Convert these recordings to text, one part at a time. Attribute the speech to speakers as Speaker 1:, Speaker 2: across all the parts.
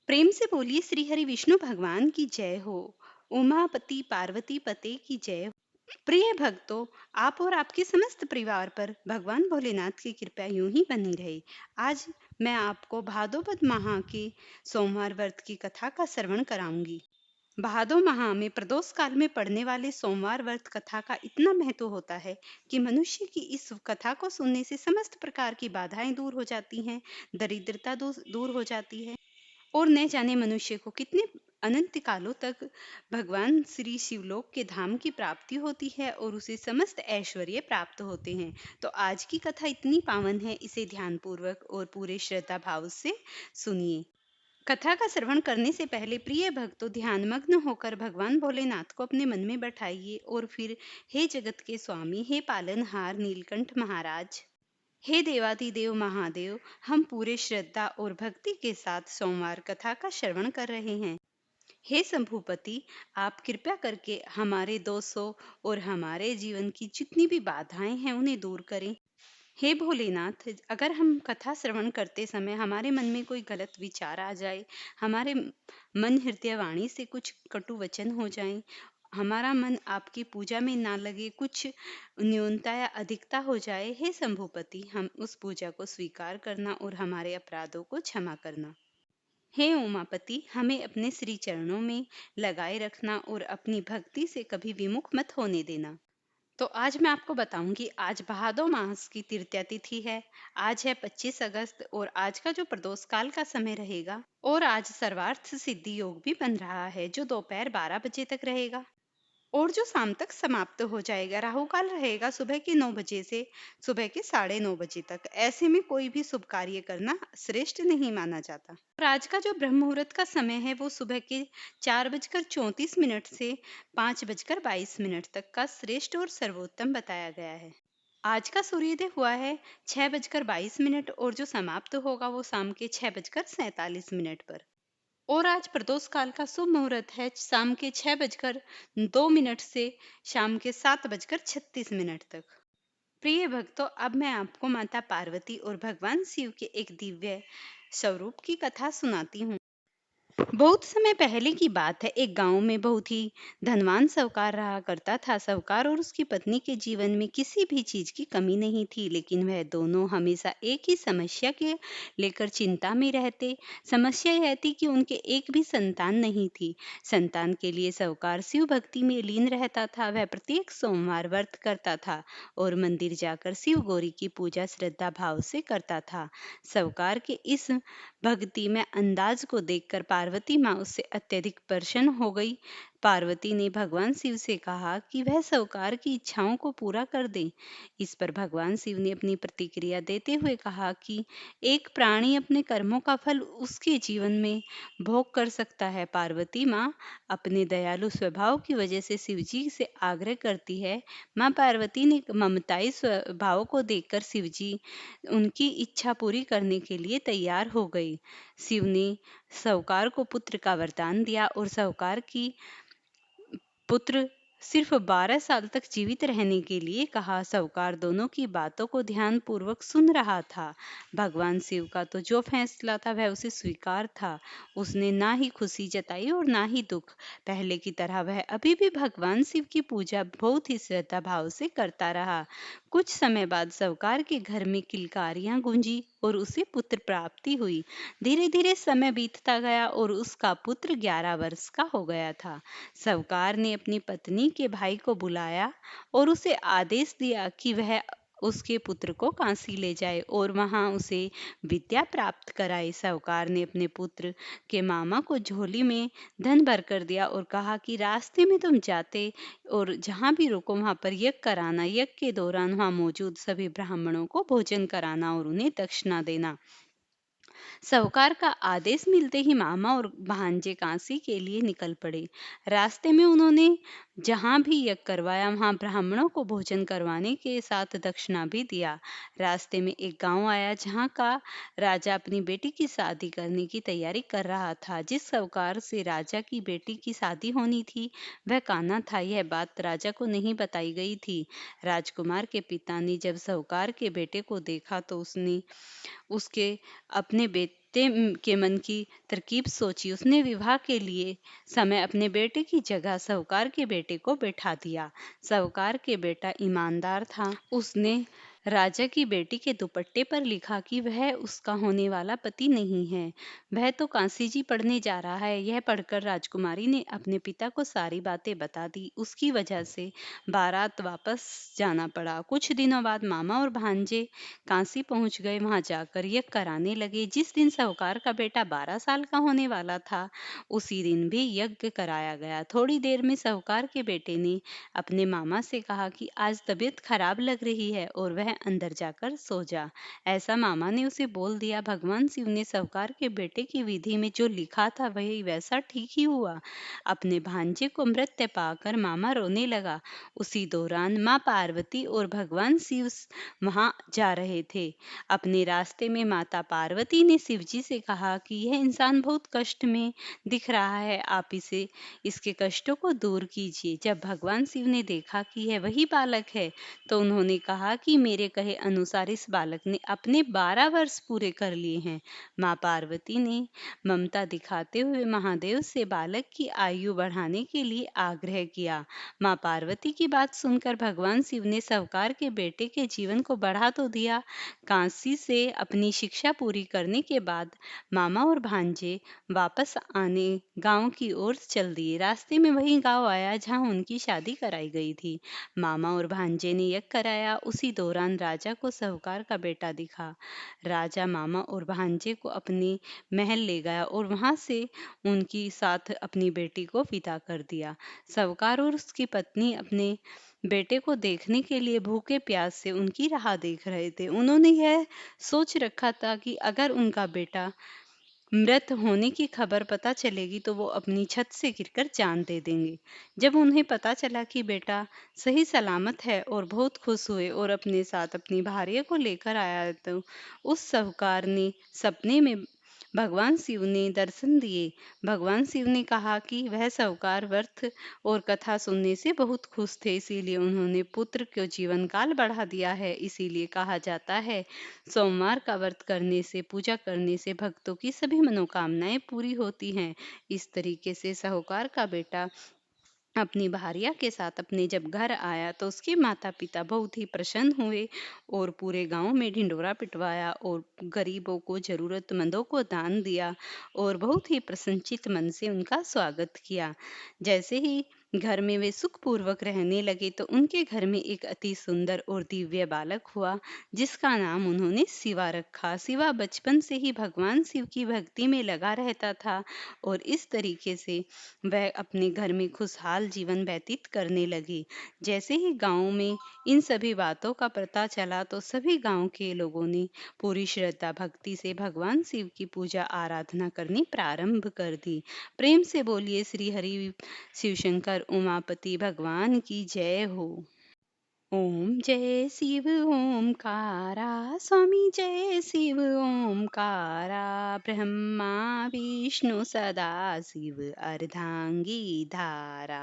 Speaker 1: प्रेम से बोलिए श्री हरि विष्णु भगवान की जय हो। उमापति पार्वती पते की जय हो। प्रिय भक्तों, आप और आपके समस्त परिवार पर भगवान भोलेनाथ की कृपा यूं ही बनी रहे। आज मैं आपको भादोपद माह के सोमवार व्रत की कथा का श्रवण कराऊंगी। भादो माह में प्रदोष काल में पड़ने वाले सोमवार व्रत कथा का इतना महत्व होता है कि मनुष्य की इस कथा को सुनने से समस्त प्रकार की बाधाएं दूर हो जाती हैं, दरिद्रता दूर हो जाती है और न जाने मनुष्य को कितने अनंत कालों तक भगवान श्री शिवलोक के धाम की प्राप्ति होती है और उसे समस्त ऐश्वर्य प्राप्त होते हैं। तो आज की कथा इतनी पावन है, इसे ध्यान पूर्वक और पूरे श्रद्धा भाव से सुनिए। कथा का श्रवण करने से पहले प्रिय भक्तों, ध्यानमग्न होकर भगवान भोलेनाथ को अपने मन में बैठाइए और फिर हे जगत के स्वामी, हे पालनहार नीलकंठ महाराज, हे देवाधिदेव महादेव, हम पूरे श्रद्धा और भक्ति के साथ सोमवार कथा का श्रवण कर रहे हैं। हे शंभुपति, आप कृपया करके हमारे दोषों और हमारे जीवन की जितनी भी बाधाएं हैं उन्हें दूर करें। हे भोलेनाथ, अगर हम कथा श्रवण करते समय हमारे मन में कोई गलत विचार आ जाए, हमारे मन हृदय वाणी से कुछ कटु वचन हो जाएं, हमारा मन आपकी पूजा में ना लगे, कुछ न्यूनता या अधिकता हो जाए, हे शंभुपति, हम उस पूजा को स्वीकार करना और हमारे अपराधों को क्षमा करना। हे उमापति, हमें अपने श्री चरणों में लगाए रखना और अपनी भक्ति से कभी विमुख मत होने देना। तो आज मैं आपको बताऊंगी, आज भादो मास की तृतीया तिथि है। आज है 25 अगस्त और आज का जो प्रदोष काल का समय रहेगा और आज सर्वार्थ सिद्धि योग भी बन रहा है जो दोपहर 12 बजे तक रहेगा और जो शाम तक समाप्त हो जाएगा। राहु काल रहेगा सुबह के 9 बजे से सुबह के 9:30 बजे तक। ऐसे में कोई भी शुभ कार्य करना श्रेष्ठ नहीं माना जाता। और आज का जो ब्रह्म मुहूर्त का समय है वो सुबह के 4:34 से 5:22 तक का श्रेष्ठ और सर्वोत्तम बताया गया है। आज का सूर्योदय हुआ है 6:22 और जो समाप्त होगा वो शाम के 6:47 पर। और आज प्रदोष काल का शुभ मुहूर्त है शाम के 6:02 से शाम के 7:36 तक। प्रिय भक्तों, अब मैं आपको माता पार्वती और भगवान शिव के एक दिव्य स्वरूप की कथा सुनाती हूँ। बहुत समय पहले की बात है, एक गांव में बहुत ही धनवान साहूकार रहा करता था। साहूकार और उसकी पत्नी के जीवन में किसी भी चीज की कमी नहीं थी, लेकिन वह दोनों हमेशा एक ही समस्या के लेकर चिंता में रहते। समस्या यह थी कि उनके एक भी संतान नहीं थी। संतान के लिए साहूकार शिव भक्ति में लीन रहता था। वह प्रत्येक सोमवार व्रत करता था और मंदिर जाकर शिव गौरी की पूजा श्रद्धा भाव से करता था। साहूकार के इस भक्ति में अंदाज को देखकर पार्वती माँ उससे अत्यधिक प्रसन्न हो गई। पार्वती ने भगवान शिव से कहा कि वह साहूकार की इच्छाओं को पूरा कर दे। इस पर भगवान शिव ने अपनी प्रतिक्रिया देते हुए कहा कि एक प्राणी अपने कर्मों का फल उसके जीवन में भोग कर सकता है। पार्वती माँ अपने दयालु स्वभाव की वजह से शिव जी से आग्रह करती है। माँ पार्वती ने ममताई स्वभाव को देखकर शिव जी उनकी इच्छा पूरी करने के लिए तैयार हो गई। शिव ने साहूकार को पुत्र का वरदान दिया और साहूकार की पुत्र सिर्फ 12 साल तक जीवित रहने के लिए कहा। साहूकार दोनों की बातों को ध्यान पूर्वक सुन रहा था। भगवान शिव का तो जो फैसला था वह उसे स्वीकार था। उसने ना ही खुशी जताई और ना ही दुख। पहले की तरह वह अभी भी भगवान शिव की पूजा बहुत ही श्रद्धा भाव से करता रहा। कुछ समय बाद साहूकार के घर में किलकारियां गूंजी और उसे पुत्र प्राप्ति हुई। धीरे धीरे समय बीतता गया और उसका पुत्र 11 वर्ष का हो गया था। साहूकार ने अपनी पत्नी के भाई को बुलाया और उसे आदेश दिया कि वह उसके पुत्र को काशी ले जाए और वहां उसे विद्या प्राप्त कराए। साहूकार ने अपने पुत्र के मामा को झोली में धन भर कर दिया और कहा कि रास्ते में तुम जाते और जहां भी रुको वहां पर यज्ञ कराना। यज्ञ के दौरान वहां मौजूद सभी ब्राह्मणों को भोजन कराना और उन्हें दक्षिणा देना। साहूकार का आदेश मिलते ही मामा और भांजे काशी के लिए निकल पड़े। रास्ते में उन्होंने जहां भी यज्ञ करवाया वहां ब्राह्मणों को भोजन करवाने के साथ दक्षिणा भी दिया। रास्ते में एक गांव आया जहां का राजा अपनी बेटी की शादी करने की तैयारी कर रहा था। जिस साहूकार से राजा की बेटी की शादी होनी थी वह कान्हा था। यह बात राजा को नहीं बताई गई थी। राजकुमार के पिता ने जब साहूकार के बेटे को देखा तो उसने उसके अपने के मन की तरकीब सोची। उसने विवाह के लिए समय अपने बेटे की जगह साहूकार के बेटे को बैठा दिया। साहूकार के बेटा ईमानदार था। उसने राजा की बेटी के दुपट्टे पर लिखा कि वह उसका होने वाला पति नहीं है, वह तो कांसी जी पढ़ने जा रहा है। यह पढ़कर राजकुमारी ने अपने पिता को सारी बातें बता दी। उसकी वजह से बारात वापस जाना पड़ा। कुछ दिनों बाद मामा और भांजे काशी पहुंच गए। वहां जाकर यज्ञ कराने लगे। जिस दिन साहूकार का बेटा 12 साल का होने वाला था, उसी दिन भी यज्ञ कराया गया। थोड़ी देर में साहूकार के बेटे ने अपने मामा से कहा कि आज तबीयत खराब लग रही है और वह अंदर जाकर सो जा। ऐसा मामा ने उसे बोल दिया। भगवान शिव ने साहूकार के बेटे की विधि में जो लिखा था वही वैसा ठीक ही हुआ। अपने भांजे को मृत पाकर मामा रोने लगा। उसी दौरान माँ पार्वती और भगवान शिव वहां जा रहे थे। अपने रास्ते में माता पार्वती ने शिवजी से कहा कि यह इंसान बहुत कष्ट में दिख रहा है, आप इसे इसके कष्टों को दूर कीजिए। जब भगवान शिव ने देखा कि यह वही बालक है, तो उन्होंने कहा कि मेरे कहे अनुसार इस बालक ने अपने 12 वर्ष पूरे कर लिए हैं। माँ पार्वती ने ममता दिखाते हुए महादेव से बालक की आयु बढ़ाने के लिए आग्रह किया। माँ पार्वती की बात सुनकर भगवान शिव ने साहूकार के बेटे के जीवन को बढ़ा तो दिया। काशी से अपनी शिक्षा पूरी करने के बाद मामा और भांजे वापस आने गांव की ओर चल दिए। रास्ते में वही गांव आया जहां उनकी शादी कराई गई थी। मामा और भांजे ने यज्ञ कराया। उसी दौरान राजा को साहूकार का बेटा दिखा। राजा मामा और भांजे को अपने महल ले गया और वहां से उनकी साथ अपनी बेटी को विदा कर दिया। साहूकार और उसकी पत्नी अपने बेटे को देखने के लिए भूखे प्यास से उनकी राह देख रहे थे। उन्होंने यह सोच रखा था कि अगर उनका बेटा मृत होने की खबर पता चलेगी तो वो अपनी छत से गिरकर जान दे देंगे। जब उन्हें पता चला कि बेटा सही सलामत है और बहुत खुश हुए और अपने साथ अपनी भार्या को लेकर आया, तो उस साहूकार ने सपने में भगवान शिव ने दर्शन दिए। भगवान शिव ने कहा कि वह साहूकार व्रत और कथा सुनने से बहुत खुश थे, इसीलिए उन्होंने पुत्र को जीवन काल बढ़ा दिया है। इसीलिए कहा जाता है, सोमवार का व्रत करने से, पूजा करने से भक्तों की सभी मनोकामनाएं पूरी होती हैं। इस तरीके से साहूकार का बेटा अपनी भार्या के साथ अपने जब घर आया तो उसके माता पिता बहुत ही प्रसन्न हुए और पूरे गांव में ढिंडोरा पिटवाया और गरीबों को, जरूरतमंदों को दान दिया और बहुत ही प्रसन्नचित मन से उनका स्वागत किया। जैसे ही घर में वे सुखपूर्वक रहने लगे तो उनके घर में एक अति सुंदर और दिव्य बालक हुआ, जिसका नाम उन्होंने शिवा रखा। शिवा बचपन से ही भगवान शिव की भक्ति में लगा रहता था और इस तरीके से वह अपने घर में खुशहाल जीवन व्यतीत करने लगी। जैसे ही गांव में इन सभी बातों का पता चला तो सभी गांव के लोगों ने पूरी श्रद्धा भक्ति से भगवान शिव की पूजा आराधना करनी प्रारंभ कर दी। प्रेम से बोलिए श्री हरि शिव शंकर उमापति भगवान की जय हो। ओम जय शिव ओमकारा, स्वामी जय शिव ओमकारा, ब्रह्मा विष्णु सदा शिव अर्धांगी धारा।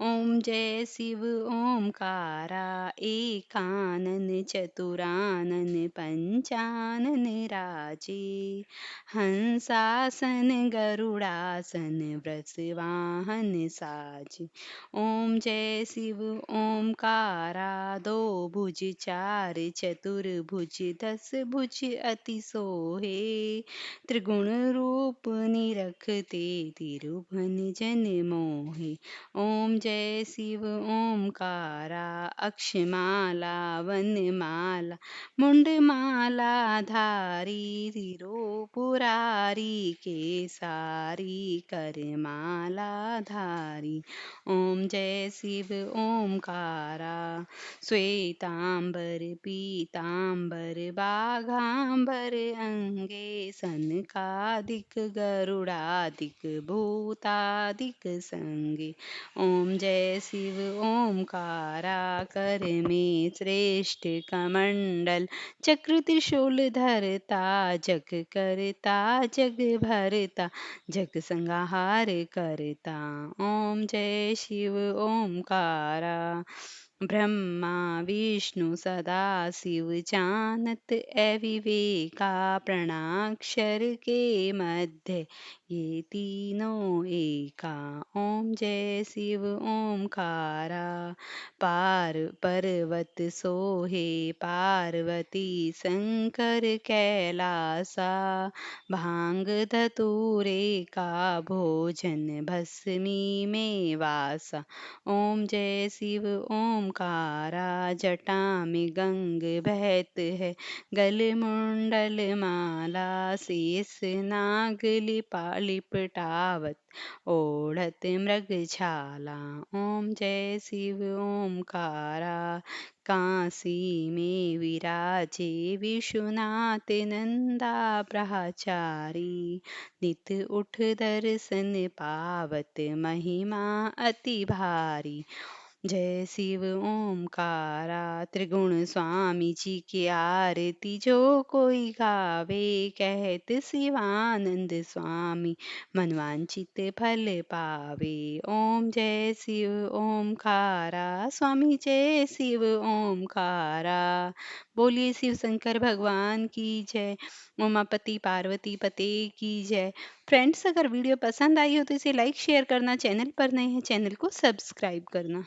Speaker 1: ओम जय शिव ओमकारा, एकानन चतुरानन पंचानन राजे, हंसासन गरुड़ासन वृषवाहन साजे। ओम जय शिव ओमकारा, दो भुज चार चतुर्भुज, 10 भुज अति सोहे, त्रिगुण रूप निरखते तिरुभुवन जन मोहे। ओम जय शिव ओमकारा, अक्षमाला वनमाला मुंडमाला धारी, तिरुपुरारी केसारी करमाला धारी। ओम जय शिव ओमकारा, श्वेतांबर पीतांबर बाघांबर अंगे, सनकादिक गरुड़ादिक भूतादिक संगे। ओम जय शिव ओमकारा, कर में श्रेष्ठ कमंडल, चक्र त्रिशूल धरता, जग करता जग भरता, जग संहार करता। ओम जय शिव ओमकारा, ब्रह्मा विष्णु सदा शिव जानत अविवेका प्रणाक्षर के मध्य ये तीनों एका। ओम जय शिव ओमकारा। पार पर्वत सोहे पार्वती शंकर कैलासा। भांग धतूरे का भोजन भस्मी में वासा। ओम जय शिव ओमकारा। जटा में गंग बहत है गल मुंडल माला। शेष नाग लिपटावत ओढ़त मृगछाला। ओम जय शिव ओमकारा। काशी में विराजे विश्वनाथ नंदा ब्रह्मचारी। नित उठ दर्शन पावत महिमा अति भारी। जय शिव ओमकारा। त्रिगुण स्वामी जी की आरती जो कोई गावे। कहत शिवानंद स्वामी मनवांचित फल पावे। ओम जय शिव ओमकारा। स्वामी जय शिव ओमकारा। बोलिए शिव शंकर भगवान की जय। उमापति पार्वती पते की जय। फ्रेंड्स, अगर वीडियो पसंद आई हो तो इसे लाइक शेयर करना, चैनल पर नए हैं चैनल को सब्सक्राइब करना।